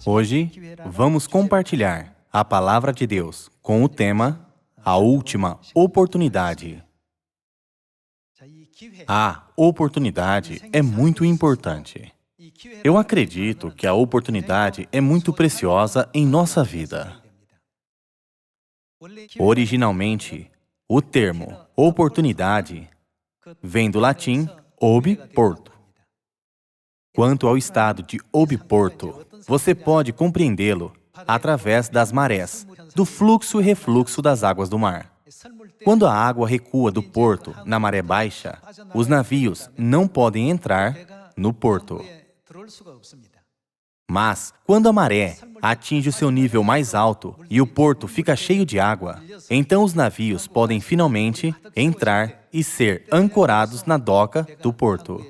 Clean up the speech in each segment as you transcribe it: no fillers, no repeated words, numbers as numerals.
Hoje, vamos compartilhar a Palavra de Deus com o tema A Última Oportunidade. A oportunidade é muito importante. Eu acredito que a oportunidade é muito preciosa em nossa vida. Originalmente, o termo oportunidade vem do latim ob porto. Quanto ao estado de ob porto, você pode compreendê-lo através das marés, do fluxo e refluxo das águas do mar. Quando a água recua do porto na maré baixa, os navios não podem entrar no porto. Mas, quando a maré atinge o seu nível mais alto e o porto fica cheio de água, então os navios podem finalmente entrar e ser ancorados na doca do porto.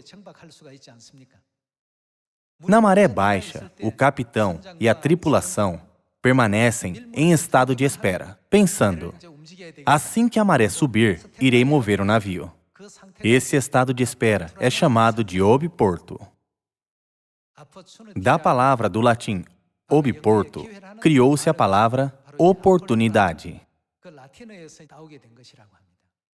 Na maré baixa, o capitão e a tripulação permanecem em estado de espera, pensando: assim que a maré subir, irei mover o navio. Esse estado de espera é chamado de ob porto. Da palavra do latim ob porto, criou-se a palavra oportunidade.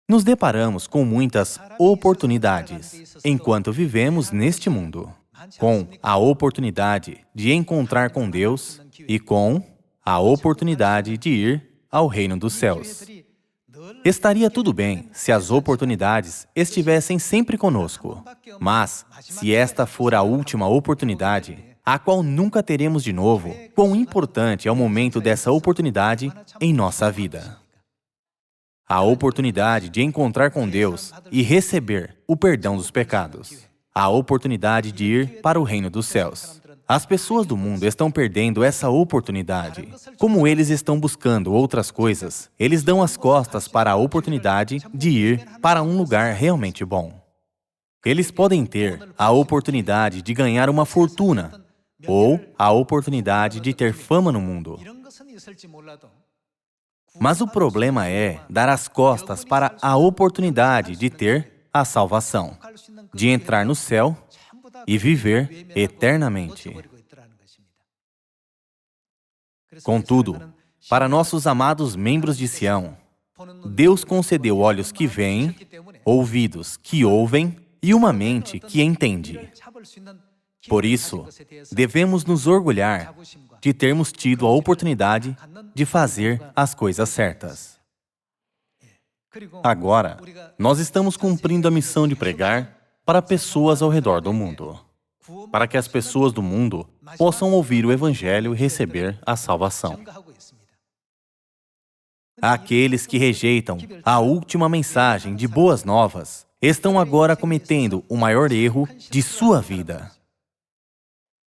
Nos deparamos com muitas oportunidades enquanto vivemos neste mundo, com a oportunidade de encontrar com Deus e com a oportunidade de ir ao reino dos céus. Estaria tudo bem se as oportunidades estivessem sempre conosco, mas se esta for a última oportunidade, a qual nunca teremos de novo, quão importante é o momento dessa oportunidade em nossa vida. A oportunidade de encontrar com Deus e receber o perdão dos pecados. A oportunidade de ir para o reino dos céus. As pessoas do mundo estão perdendo essa oportunidade. Como eles estão buscando outras coisas, eles dão as costas para a oportunidade de ir para um lugar realmente bom. Eles podem ter a oportunidade de ganhar uma fortuna ou a oportunidade de ter fama no mundo. Mas o problema é dar as costas para a oportunidade de ter a salvação, de entrar no céu e viver eternamente. Contudo, para nossos amados membros de Sião, Deus concedeu olhos que veem, ouvidos que ouvem e uma mente que entende. Por isso, devemos nos orgulhar de termos tido a oportunidade de fazer as coisas certas. Agora, nós estamos cumprindo a missão de pregar para pessoas ao redor do mundo, para que as pessoas do mundo possam ouvir o Evangelho e receber a salvação. Aqueles que rejeitam a última mensagem de boas novas estão agora cometendo o maior erro de sua vida.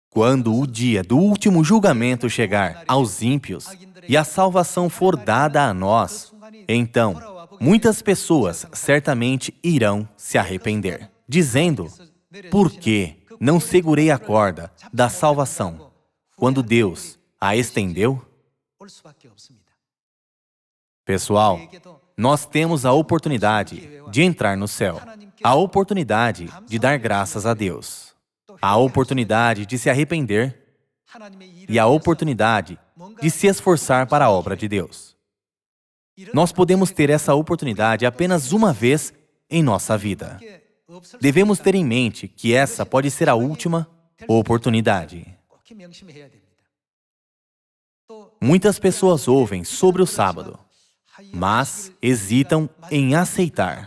Quando o dia do último julgamento chegar aos ímpios e a salvação for dada a nós, então, muitas pessoas certamente irão se arrepender, dizendo: por que não segurei a corda da salvação quando Deus a estendeu? Pessoal, nós temos a oportunidade de entrar no céu, a oportunidade de dar graças a Deus, a oportunidade de se arrepender e a oportunidade de se esforçar para a obra de Deus. Nós podemos ter essa oportunidade apenas uma vez em nossa vida. Devemos ter em mente que essa pode ser a última oportunidade. Muitas pessoas ouvem sobre o sábado, mas hesitam em aceitar,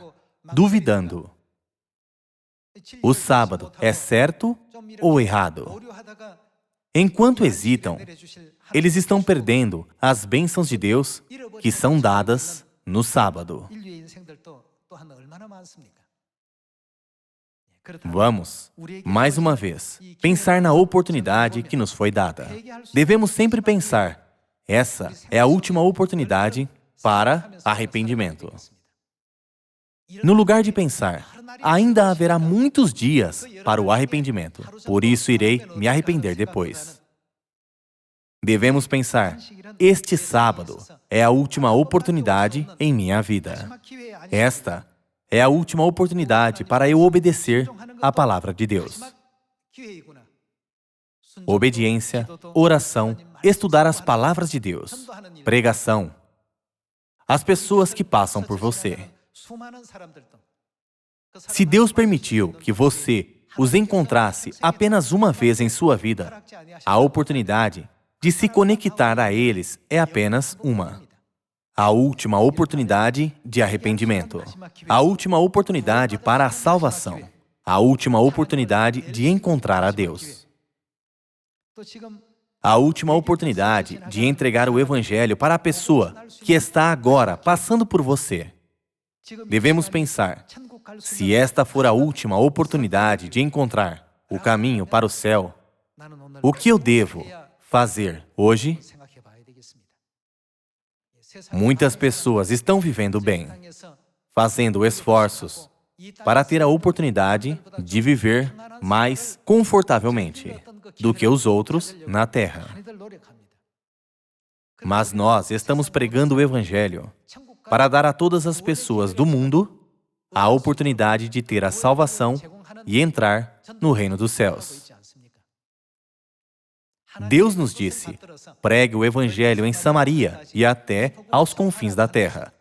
duvidando. O sábado é certo ou errado? Enquanto hesitam, eles estão perdendo as bênçãos de Deus que são dadas no sábado. Vamos, mais uma vez, pensar na oportunidade que nos foi dada. Devemos sempre pensar: essa é a última oportunidade para arrependimento. No lugar de pensar: ainda haverá muitos dias para o arrependimento, por isso irei me arrepender depois. Devemos pensar: este sábado é a última oportunidade em minha vida. Esta é a última oportunidade para eu obedecer à palavra de Deus. obediência, oração, estudar as palavras de Deus, pregação, as pessoas que passam por você. Se Deus permitiu que você os encontrasse apenas uma vez em sua vida, a oportunidade de se conectar a eles é apenas uma. A última oportunidade de arrependimento. A última oportunidade para a salvação. A última oportunidade de encontrar a Deus. A última oportunidade de entregar o Evangelho para a pessoa que está agora passando por você. Devemos pensar, se esta for a última oportunidade de encontrar o caminho para o céu, o que eu devo fazer hoje? Muitas pessoas estão vivendo bem, fazendo esforços para ter a oportunidade de viver mais confortavelmente do que os outros na Terra. Mas nós estamos pregando o Evangelho para dar a todas as pessoas do mundo a oportunidade de ter a salvação e entrar no reino dos céus. Deus nos disse, pregue o Evangelho em Samaria e até aos confins da terra.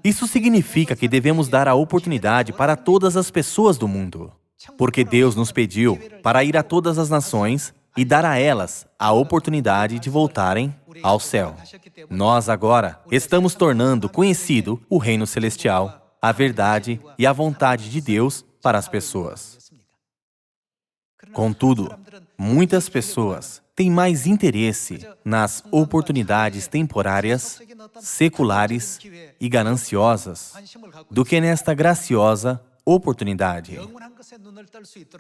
Isso significa que devemos dar a oportunidade para todas as pessoas do mundo, porque Deus nos pediu para ir a todas as nações e dar a elas a oportunidade de voltarem ao céu. Nós agora estamos tornando conhecido o reino celestial, a verdade e a vontade de Deus para as pessoas. Contudo, muitas pessoas têm mais interesse nas oportunidades temporárias, seculares e gananciosas do que nesta graciosa oportunidade.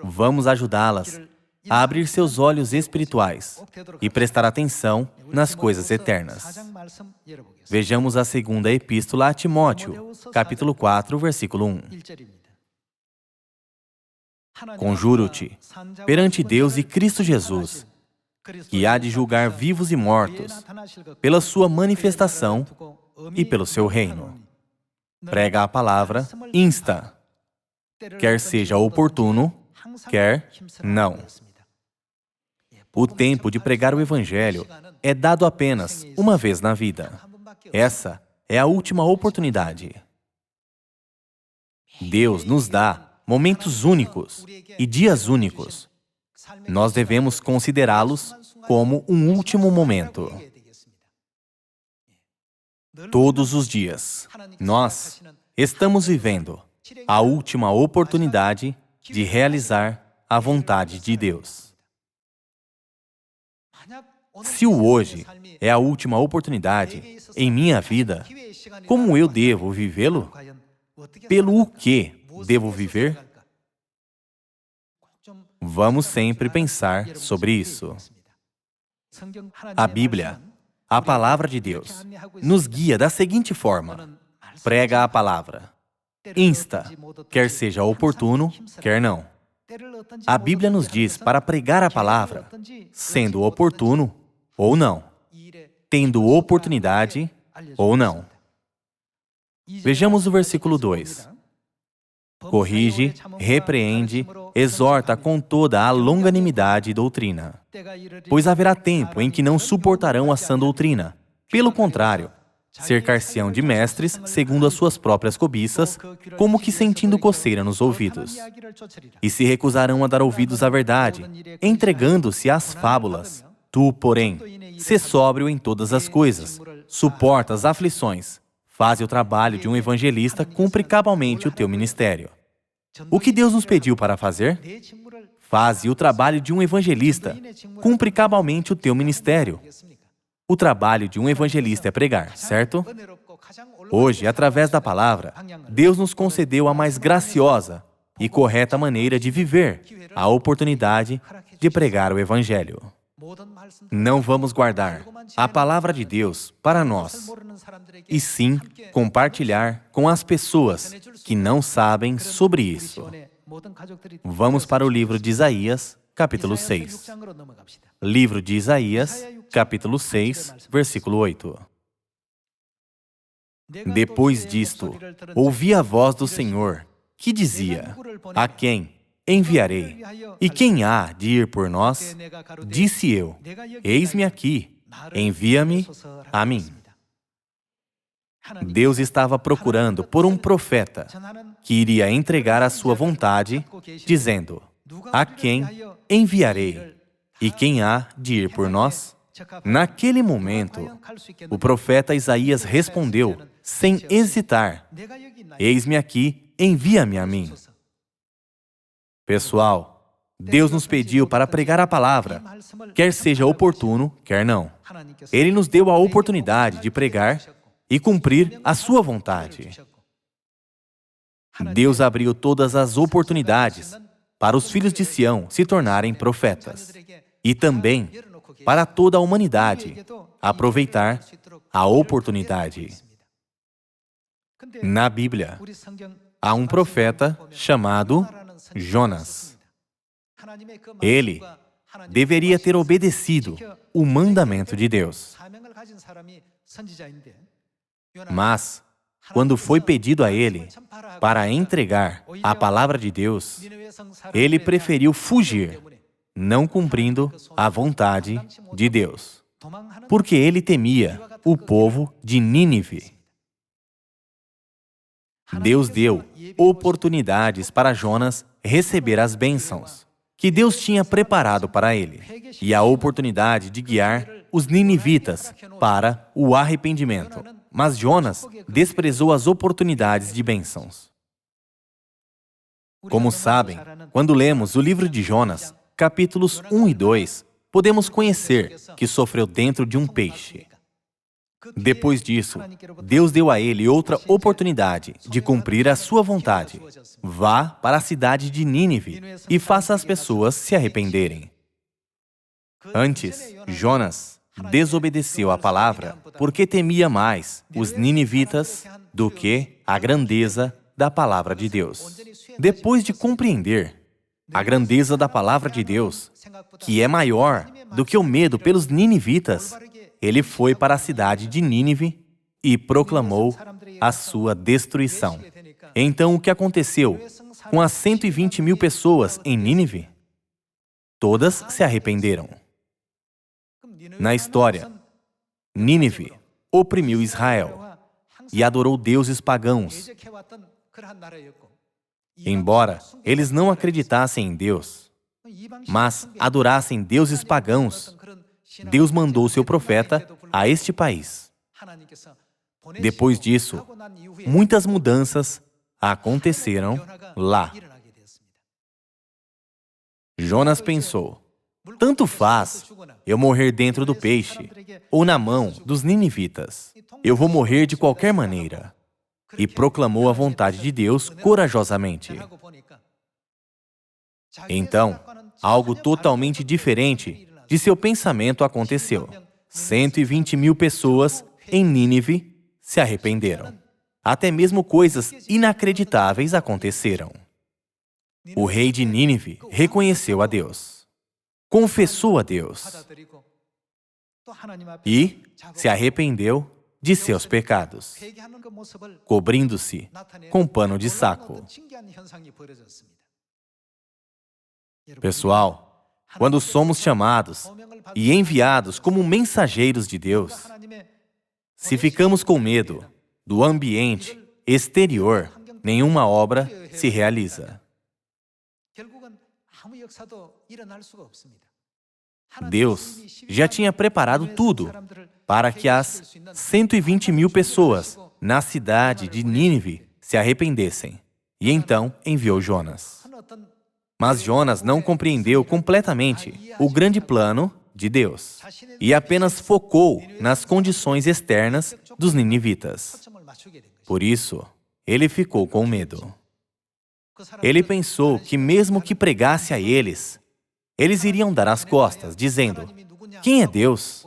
Vamos ajudá-las a abrir seus olhos espirituais e prestar atenção nas coisas eternas. Vejamos a segunda epístola a Timóteo, capítulo 4, versículo 1. Conjuro-te, perante Deus e Cristo Jesus, que há de julgar vivos e mortos, pela sua manifestação e pelo seu reino. Prega a palavra, insta, quer seja oportuno, quer não. O tempo de pregar o Evangelho é dado apenas uma vez na vida. Essa é a última oportunidade. Deus nos dá momentos únicos e dias únicos. Nós devemos considerá-los como um último momento. Todos os dias, nós estamos vivendo a última oportunidade de realizar a vontade de Deus. Se o hoje é a última oportunidade em minha vida, como eu devo vivê-lo? Pelo que devo viver? Vamos sempre pensar sobre isso. A Bíblia, a Palavra de Deus, nos guia da seguinte forma: prega a palavra, insta, quer seja oportuno, quer não. A Bíblia nos diz para pregar a palavra, sendo oportuno ou não, tendo oportunidade ou não. Vejamos o versículo 2. Corrige, repreende, exorta com toda a longanimidade e doutrina. Pois haverá tempo em que não suportarão a sã doutrina. Pelo contrário, cercar-se-ão de mestres, segundo as suas próprias cobiças, como que sentindo coceira nos ouvidos. E se recusarão a dar ouvidos à verdade, entregando-se às fábulas. Tu, porém, sê sóbrio em todas as coisas, suporta as aflições, faze o trabalho de um evangelista, cumpre cabalmente o teu ministério. O que Deus nos pediu para fazer? Faze o trabalho de um evangelista, cumpre cabalmente o teu ministério. O trabalho de um evangelista é pregar, certo? Hoje, através da palavra, Deus nos concedeu a mais graciosa e correta maneira de viver, a oportunidade de pregar o Evangelho. Não vamos guardar a palavra de Deus para nós, e sim compartilhar com as pessoas que não sabem sobre isso. Vamos para o livro de Isaías, capítulo 6. Livro de Isaías, capítulo 6, versículo 8. Depois disto, ouvi a voz do Senhor, que dizia: a quem enviarei. E quem há de ir por nós? Disse eu, eis-me aqui, envia-me a mim. Deus estava procurando por um profeta que iria entregar a sua vontade, dizendo, a quem enviarei? E quem há de ir por nós? Naquele momento, o profeta Isaías respondeu, sem hesitar, eis-me aqui, envia-me a mim. Pessoal, Deus nos pediu para pregar a palavra, quer seja oportuno, quer não. Ele nos deu a oportunidade de pregar e cumprir a sua vontade. Deus abriu todas as oportunidades para os filhos de Sião se tornarem profetas e também para toda a humanidade aproveitar a oportunidade. Na Bíblia, há um profeta chamado Jonas. Ele deveria ter obedecido o mandamento de Deus. Mas, quando foi pedido a ele para entregar a palavra de Deus, ele preferiu fugir, não cumprindo a vontade de Deus, porque ele temia o povo de Nínive. Deus deu oportunidades para Jonas receber as bênçãos que Deus tinha preparado para ele, e a oportunidade de guiar os ninivitas para o arrependimento. Mas Jonas desprezou as oportunidades de bênçãos. Como sabem, quando lemos o livro de Jonas, capítulos 1 e 2, podemos conhecer que sofreu dentro de um peixe. Depois disso, Deus deu a ele outra oportunidade de cumprir a sua vontade. Vá para a cidade de Nínive e faça as pessoas se arrependerem. Antes, Jonas desobedeceu a palavra porque temia mais os ninivitas do que a grandeza da palavra de Deus. Depois de compreender a grandeza da palavra de Deus, que é maior do que o medo pelos ninivitas, ele foi para a cidade de Nínive e proclamou a sua destruição. Então, o que aconteceu com as 120.000 pessoas em Nínive? Todas se arrependeram. Na história, Nínive oprimiu Israel e adorou deuses pagãos. Embora eles não acreditassem em Deus, mas adorassem deuses pagãos, Deus mandou seu profeta a este país. Depois disso, muitas mudanças aconteceram lá. Jonas pensou, tanto faz eu morrer dentro do peixe ou na mão dos ninivitas. Eu vou morrer de qualquer maneira. E proclamou a vontade de Deus corajosamente. Então, algo totalmente diferente de seu pensamento aconteceu. 120.000 pessoas em Nínive se arrependeram. Até mesmo coisas inacreditáveis aconteceram. O rei de Nínive reconheceu a Deus, confessou a Deus e se arrependeu de seus pecados, cobrindo-se com pano de saco. Pessoal, quando somos chamados e enviados como mensageiros de Deus, se ficamos com medo do ambiente exterior, nenhuma obra se realiza. Deus já tinha preparado tudo para que as 120.000 pessoas na cidade de Nínive se arrependessem. E então enviou Jonas. Mas Jonas não compreendeu completamente o grande plano de Deus e apenas focou nas condições externas dos ninivitas. Por isso, ele ficou com medo. Ele pensou que mesmo que pregasse a eles iriam dar as costas, dizendo, quem é Deus?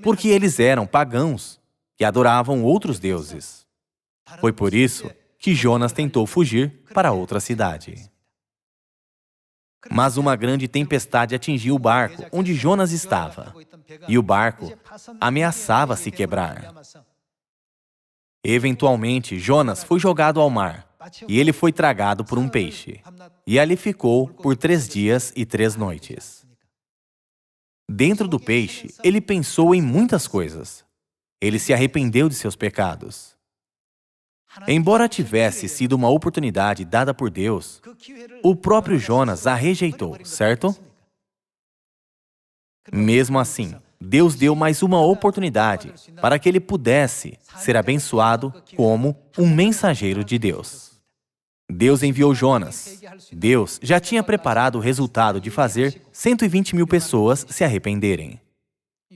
Porque eles eram pagãos que adoravam outros deuses. Foi por isso que Jonas tentou fugir para outra cidade. Mas uma grande tempestade atingiu o barco onde Jonas estava, e o barco ameaçava se quebrar. Eventualmente, Jonas foi jogado ao mar e ele foi tragado por um peixe. E ali ficou por 3 dias e 3 noites. Dentro do peixe, ele pensou em muitas coisas. Ele se arrependeu de seus pecados. Embora tivesse sido uma oportunidade dada por Deus, o próprio Jonas a rejeitou, certo? Mesmo assim, Deus deu mais uma oportunidade para que ele pudesse ser abençoado como um mensageiro de Deus. Deus enviou Jonas. Deus já tinha preparado o resultado de fazer 120.000 pessoas se arrependerem.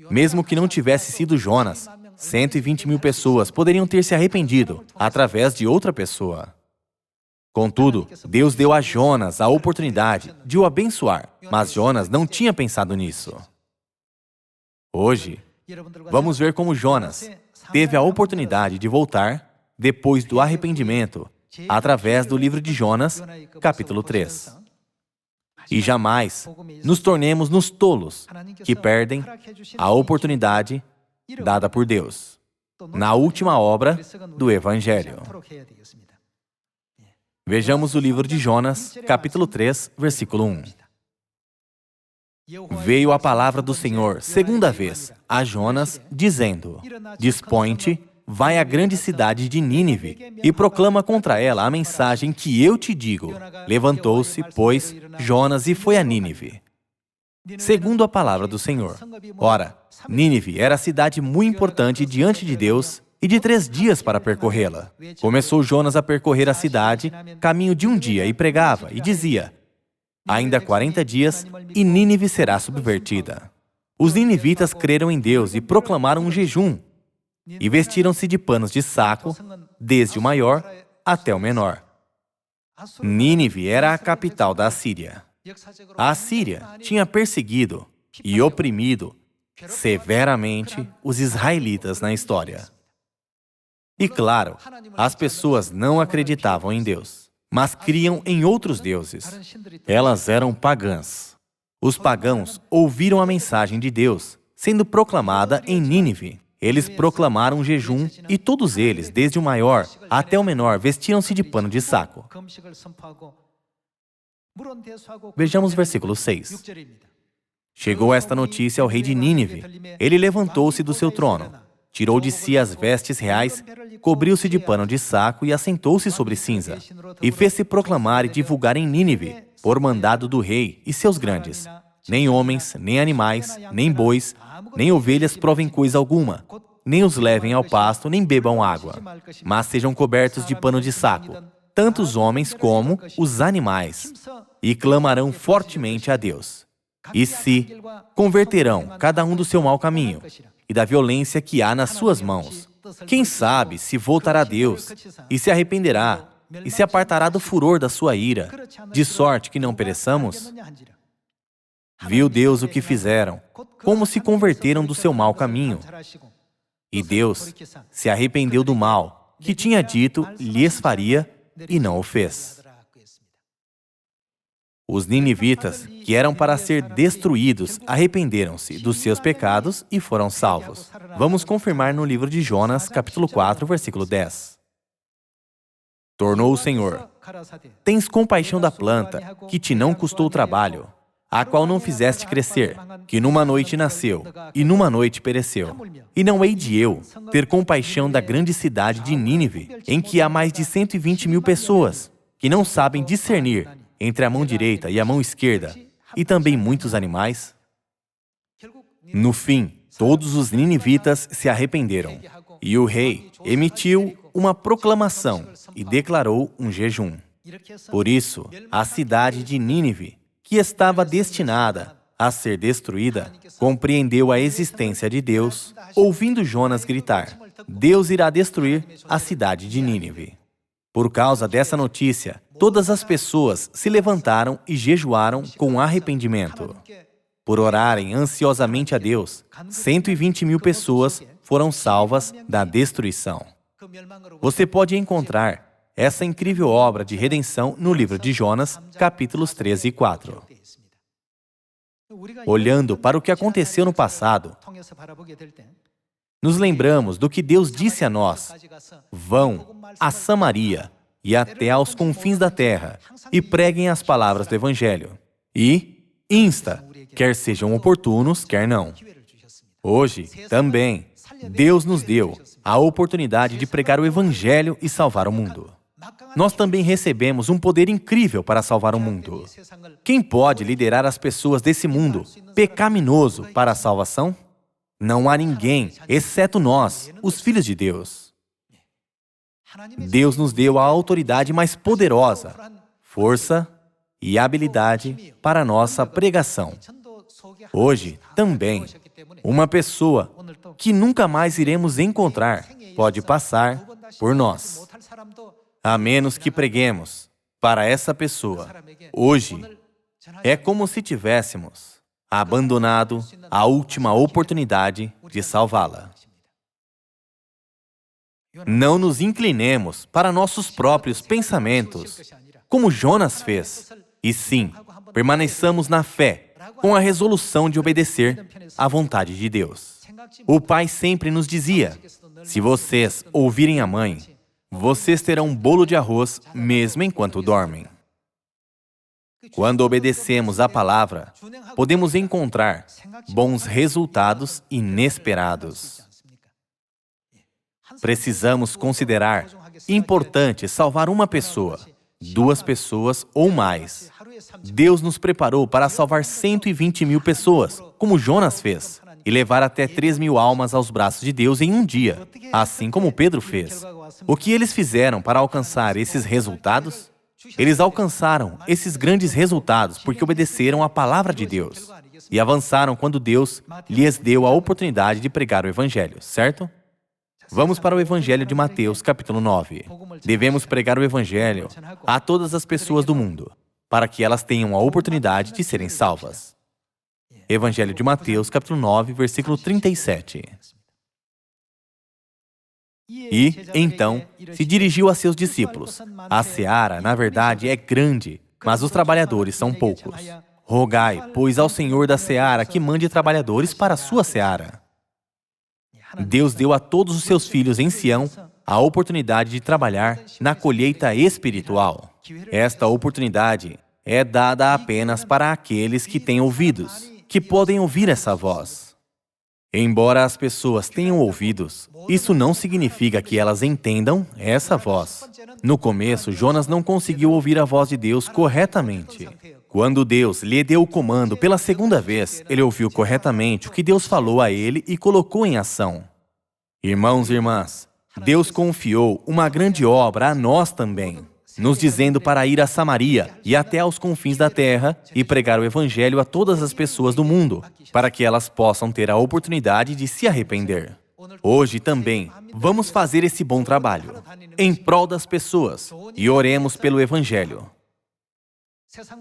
Mesmo que não tivesse sido Jonas, 120.000 pessoas poderiam ter se arrependido através de outra pessoa. Contudo, Deus deu a Jonas a oportunidade de o abençoar, mas Jonas não tinha pensado nisso. Hoje, vamos ver como Jonas teve a oportunidade de voltar depois do arrependimento através do livro de Jonas, capítulo 3. E jamais nos tornemos nos tolos que perdem a oportunidade dada por Deus na última obra do Evangelho. Vejamos o livro de Jonas, capítulo 3, versículo 1. Veio a palavra do Senhor, segunda vez, a Jonas, dizendo: Dispõe-te, vai à grande cidade de Nínive e proclama contra ela a mensagem que eu te digo. Levantou-se, pois, Jonas e foi a Nínive, segundo a palavra do Senhor. Ora, Nínive era cidade muito importante diante de Deus e de 3 dias para percorrê-la. Começou Jonas a percorrer a cidade, caminho de um dia, e pregava, e dizia: Ainda 40 dias, e Nínive será subvertida. Os ninivitas creram em Deus e proclamaram um jejum, e vestiram-se de panos de saco, desde o maior até o menor. Nínive era a capital da Assíria. A Assíria tinha perseguido e oprimido severamente os israelitas na história. E claro, as pessoas não acreditavam em Deus, mas criam em outros deuses. Elas eram pagãs. Os pagãos ouviram a mensagem de Deus sendo proclamada em Nínive. Eles proclamaram um jejum e todos eles, desde o maior até o menor, vestiram-se de pano de saco. Vejamos o versículo 6. Chegou esta notícia ao rei de Nínive. Ele levantou-se do seu trono, tirou de si as vestes reais, cobriu-se de pano de saco e assentou-se sobre cinza. E fez-se proclamar e divulgar em Nínive, por mandado do rei e seus grandes: nem homens, nem animais, nem bois, nem ovelhas provem coisa alguma, nem os levem ao pasto, nem bebam água, mas sejam cobertos de pano de saco, tanto os homens como os animais, e clamarão fortemente a Deus. E se converterão cada um do seu mau caminho e da violência que há nas suas mãos, quem sabe se voltará a Deus e se arrependerá e se apartará do furor da sua ira, de sorte que não pereçamos? Viu Deus o que fizeram, como se converteram do seu mau caminho. E Deus se arrependeu do mal que tinha dito lhes faria e não o fez. Os ninivitas, que eram para ser destruídos, arrependeram-se dos seus pecados e foram salvos. Vamos confirmar no livro de Jonas, capítulo 4, versículo 10. Tornou o Senhor: Tens compaixão da planta, que te não custou trabalho, a qual não fizeste crescer, que numa noite nasceu, e numa noite pereceu. E não hei de eu ter compaixão da grande cidade de Nínive, em que há mais de 120.000 pessoas, que não sabem discernir entre a mão direita e a mão esquerda, e também muitos animais? No fim, todos os ninivitas se arrependeram, e o rei emitiu uma proclamação e declarou um jejum. Por isso, a cidade de Nínive, que estava destinada a ser destruída, compreendeu a existência de Deus, ouvindo Jonas gritar: Deus irá destruir a cidade de Nínive. Por causa dessa notícia, todas as pessoas se levantaram e jejuaram com arrependimento. Por orarem ansiosamente a Deus, 120.000 pessoas foram salvas da destruição. Você pode encontrar essa incrível obra de redenção no livro de Jonas, capítulos 13 e 4. Olhando para o que aconteceu no passado, nos lembramos do que Deus disse a nós: vão a Samaria e até aos confins da terra, e preguem as palavras do Evangelho. E insta, quer sejam oportunos, quer não. Hoje, também, Deus nos deu a oportunidade de pregar o Evangelho e salvar o mundo. Nós também recebemos um poder incrível para salvar o mundo. Quem pode liderar as pessoas desse mundo pecaminoso para a salvação? Não há ninguém, exceto nós, os filhos de Deus. Deus nos deu a autoridade mais poderosa, força e habilidade para a nossa pregação. Hoje, também, uma pessoa que nunca mais iremos encontrar pode passar por nós. A menos que preguemos para essa pessoa. Hoje, é como se tivéssemos abandonado a última oportunidade de salvá-la. Não nos inclinemos para nossos próprios pensamentos, como Jonas fez, e sim, permaneçamos na fé, com a resolução de obedecer à vontade de Deus. O Pai sempre nos dizia, se vocês ouvirem a mãe, vocês terão um bolo de arroz mesmo enquanto dormem. Quando obedecemos à palavra, podemos encontrar bons resultados inesperados. Precisamos considerar importante salvar uma pessoa, 2 pessoas ou mais. Deus nos preparou para salvar 120.000 pessoas, como Jonas fez, e levar até 3.000 almas aos braços de Deus em um dia, assim como Pedro fez. O que eles fizeram para alcançar esses resultados? Eles alcançaram esses grandes resultados porque obedeceram à palavra de Deus e avançaram quando Deus lhes deu a oportunidade de pregar o Evangelho, certo? Vamos para o Evangelho de Mateus, capítulo 9. Devemos pregar o Evangelho a todas as pessoas do mundo, para que elas tenham a oportunidade de serem salvas. Evangelho de Mateus, capítulo 9, versículo 37. E, então, se dirigiu a seus discípulos. A seara, na verdade, é grande, mas os trabalhadores são poucos. Rogai, pois, ao Senhor da seara que mande trabalhadores para a sua seara. Deus deu a todos os seus filhos em Sião a oportunidade de trabalhar na colheita espiritual. Esta oportunidade é dada apenas para aqueles que têm ouvidos, que podem ouvir essa voz. Embora as pessoas tenham ouvidos, isso não significa que elas entendam essa voz. No começo, Jonas não conseguiu ouvir a voz de Deus corretamente. Quando Deus lhe deu o comando pela segunda vez, ele ouviu corretamente o que Deus falou a ele e colocou em ação. Irmãos e irmãs, Deus confiou uma grande obra a nós também, nos dizendo para ir a Samaria e até aos confins da terra e pregar o Evangelho a todas as pessoas do mundo, para que elas possam ter a oportunidade de se arrepender. Hoje também, vamos fazer esse bom trabalho, em prol das pessoas, e oremos pelo Evangelho.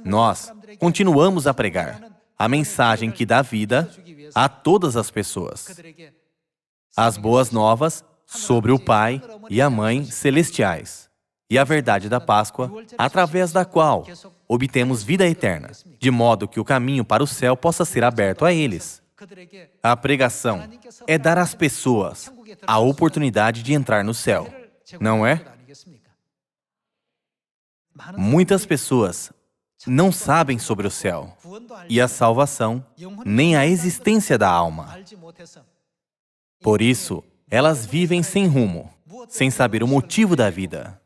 Nós continuamos a pregar a mensagem que dá vida a todas as pessoas. As boas novas sobre o Pai e a Mãe celestiais. E a verdade da Páscoa, através da qual obtemos vida eterna, de modo que o caminho para o céu possa ser aberto a eles. A pregação é dar às pessoas a oportunidade de entrar no céu, não é? Muitas pessoas não sabem sobre o céu e a salvação, nem a existência da alma. Por isso, elas vivem sem rumo, sem saber o motivo da vida,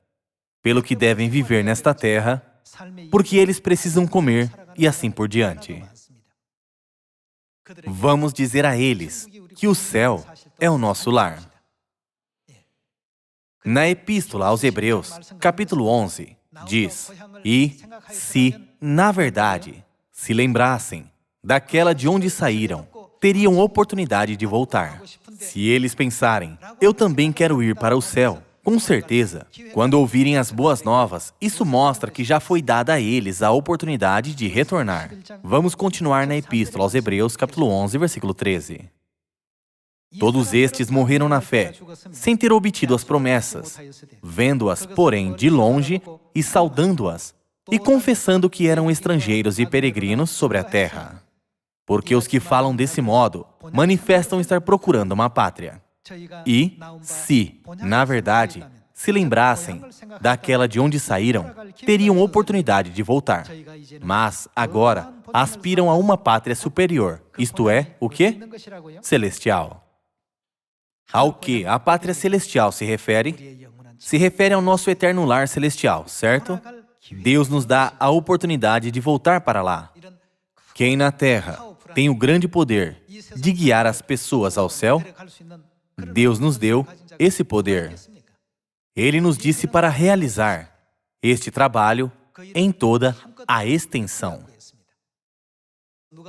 pelo que devem viver nesta terra, porque eles precisam comer e assim por diante. Vamos dizer a eles que o céu é o nosso lar. Na Epístola aos Hebreus, capítulo 11, diz, e se, na verdade, se lembrassem daquela de onde saíram, teriam oportunidade de voltar. Se eles pensarem, eu também quero ir para o céu, com certeza, quando ouvirem as boas novas, isso mostra que já foi dada a eles a oportunidade de retornar. Vamos continuar na Epístola aos Hebreus, capítulo 11, versículo 13. Todos estes morreram na fé, sem ter obtido as promessas, vendo-as, porém, de longe e saudando-as, e confessando que eram estrangeiros e peregrinos sobre a terra. Porque os que falam desse modo manifestam estar procurando uma pátria. E, se, na verdade, se lembrassem daquela de onde saíram, teriam oportunidade de voltar. Mas, agora, aspiram a uma pátria superior, isto é, o quê? Celestial. Ao que a pátria celestial se refere? Se refere ao nosso eterno lar celestial, certo? Deus nos dá a oportunidade de voltar para lá. Quem na terra tem o grande poder de guiar as pessoas ao céu? Deus nos deu esse poder. Ele nos disse para realizar este trabalho em toda a extensão.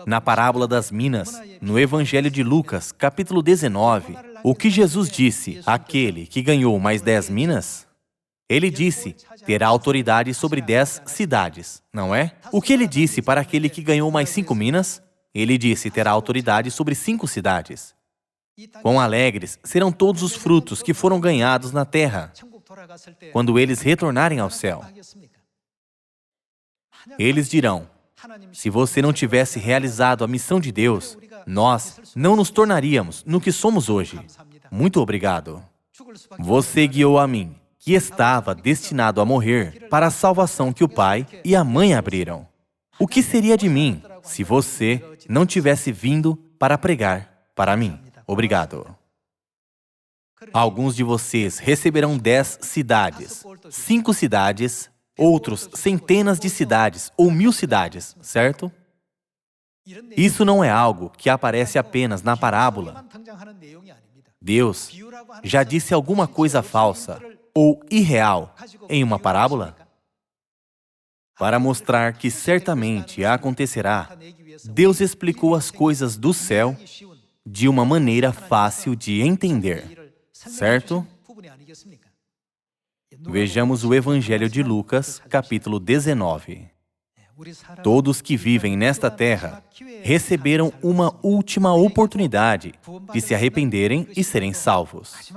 Na parábola das minas, no Evangelho de Lucas, capítulo 19, o que Jesus disse àquele que ganhou mais 10 minas? Ele disse, terá autoridade sobre 10 cidades, não é? O que ele disse para aquele que ganhou mais 5 minas? Ele disse, terá autoridade sobre 5 cidades. Quão alegres serão todos os frutos que foram ganhados na terra, quando eles retornarem ao céu. Eles dirão, se você não tivesse realizado a missão de Deus, nós não nos tornaríamos no que somos hoje. Muito obrigado. Você guiou a mim, que estava destinado a morrer, para a salvação que o pai e a mãe abriram. O que seria de mim se você não tivesse vindo para pregar para mim? Obrigado. Alguns de vocês receberão 10 cidades, 5 cidades, outros centenas de cidades ou 1000 cidades, certo? Isso não é algo que aparece apenas na parábola. Deus já disse alguma coisa falsa ou irreal em uma parábola? Para mostrar que certamente acontecerá, Deus explicou as coisas do céu de uma maneira fácil de entender, certo? Vejamos o Evangelho de Lucas, capítulo 19. Todos que vivem nesta terra receberam uma última oportunidade de se arrependerem e serem salvos.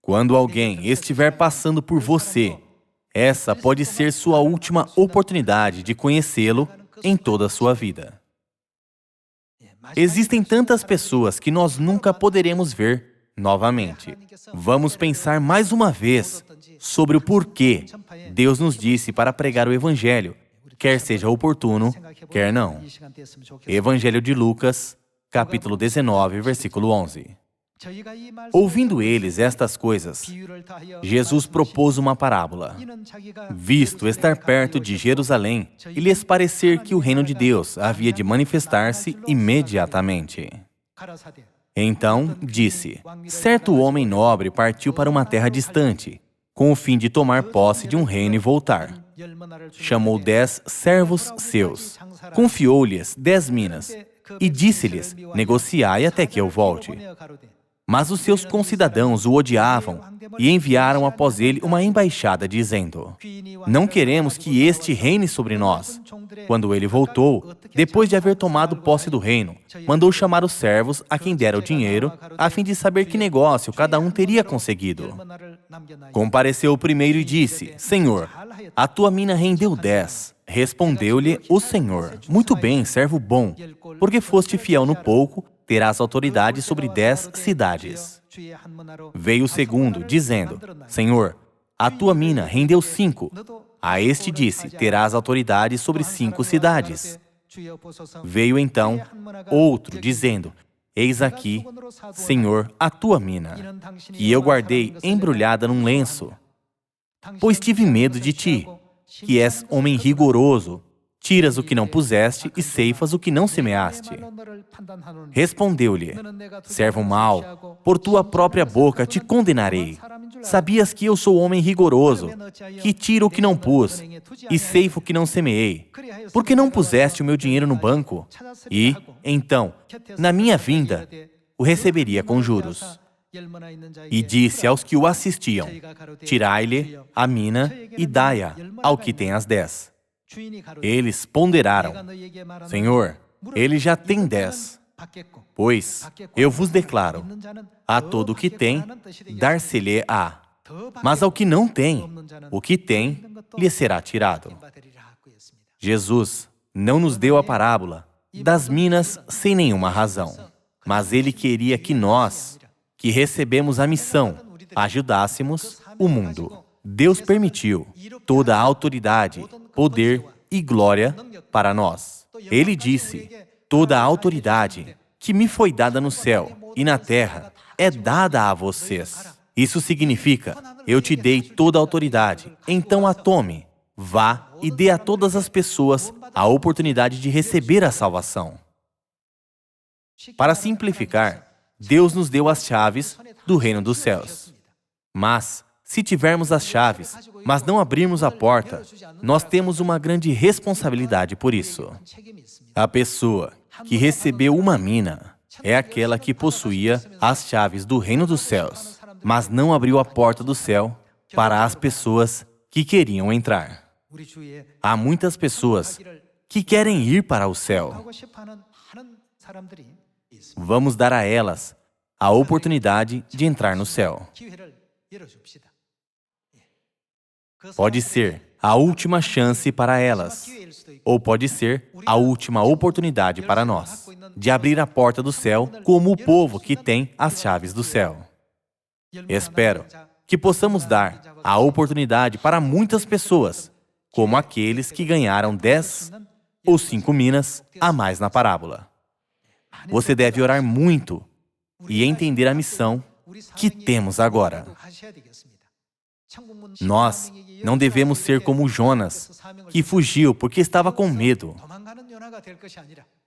Quando alguém estiver passando por você, essa pode ser sua última oportunidade de conhecê-lo em toda a sua vida. Existem tantas pessoas que nós nunca poderemos ver novamente. Vamos pensar mais uma vez sobre o porquê Deus nos disse para pregar o Evangelho, quer seja oportuno, quer não. Evangelho de Lucas, capítulo 19, versículo 11. Ouvindo eles estas coisas, Jesus propôs uma parábola. Visto estar perto de Jerusalém e lhes parecer que o reino de Deus havia de manifestar-se imediatamente. Então disse, certo homem nobre partiu para uma terra distante, com o fim de tomar posse de um reino e voltar. Chamou 10 servos seus, confiou-lhes 10 minas, e disse-lhes, negociai até que eu volte. Mas os seus concidadãos o odiavam e enviaram após ele uma embaixada, dizendo, não queremos que este reine sobre nós. Quando ele voltou, depois de haver tomado posse do reino, mandou chamar os servos a quem dera o dinheiro, a fim de saber que negócio cada um teria conseguido. Compareceu o primeiro e disse, Senhor, a tua mina rendeu 10. Respondeu-lhe o Senhor, muito bem, servo bom, porque foste fiel no pouco, terás autoridade sobre 10 cidades. Veio o segundo, dizendo, Senhor, a tua mina rendeu 5. A este disse, terás autoridade sobre 5 cidades. Veio então outro, dizendo, eis aqui, Senhor, a tua mina, que eu guardei embrulhada num lenço, pois tive medo de ti, que és homem rigoroso, tiras o que não puseste e ceifas o que não semeaste. Respondeu-lhe, servo mau, por tua própria boca te condenarei. Sabias que eu sou homem rigoroso, que tiro o que não pus e ceifo o que não semeei. Por que não puseste o meu dinheiro no banco? E, então, na minha vinda, o receberia com juros. E disse aos que o assistiam, tirai-lhe a mina e dai-a ao que tem as 10. Eles ponderaram, Senhor, ele já tem 10. Pois, eu vos declaro, a todo o que tem, dar-se-lhe-á. Mas ao que não tem, o que tem, lhe será tirado. Jesus não nos deu a parábola das minas sem nenhuma razão. Mas ele queria que nós, que recebemos a missão, ajudássemos o mundo. Deus permitiu toda a autoridade, poder e glória para nós. Ele disse: toda a autoridade que me foi dada no céu e na terra é dada a vocês. Isso significa: eu te dei toda a autoridade, então a tome. Vá e dê a todas as pessoas a oportunidade de receber a salvação. Para simplificar, Deus nos deu as chaves do reino dos céus. Mas, se tivermos as chaves, mas não abrirmos a porta, nós temos uma grande responsabilidade por isso. A pessoa que recebeu uma mina é aquela que possuía as chaves do reino dos céus, mas não abriu a porta do céu para as pessoas que queriam entrar. Há muitas pessoas que querem ir para o céu. Vamos dar a elas a oportunidade de entrar no céu. Pode ser a última chance para elas, ou pode ser a última oportunidade para nós, de abrir a porta do céu como o povo que tem as chaves do céu. Espero que possamos dar a oportunidade para muitas pessoas, como aqueles que ganharam 10 ou 5 minas a mais na parábola. Você deve orar muito e entender a missão que temos agora. Nós não devemos ser como Jonas, que fugiu porque estava com medo.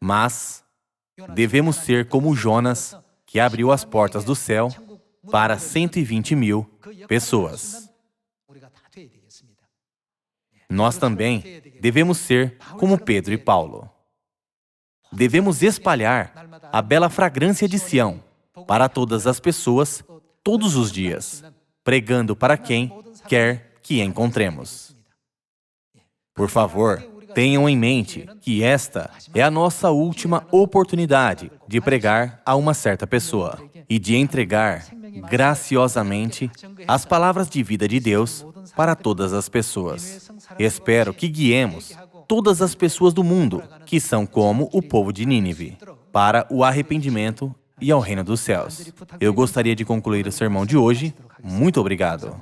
Mas devemos ser como Jonas, que abriu as portas do céu para 120.000 pessoas. Nós também devemos ser como Pedro e Paulo. Devemos espalhar a bela fragrância de Sião para todas as pessoas, todos os dias, pregando para quem quer que encontremos. Por favor, tenham em mente que esta é a nossa última oportunidade de pregar a uma certa pessoa e de entregar graciosamente as palavras de vida de Deus para todas as pessoas. Espero que guiemos todas as pessoas do mundo, que são como o povo de Nínive, para o arrependimento e ao reino dos céus. Eu gostaria de concluir o sermão de hoje. Muito obrigado.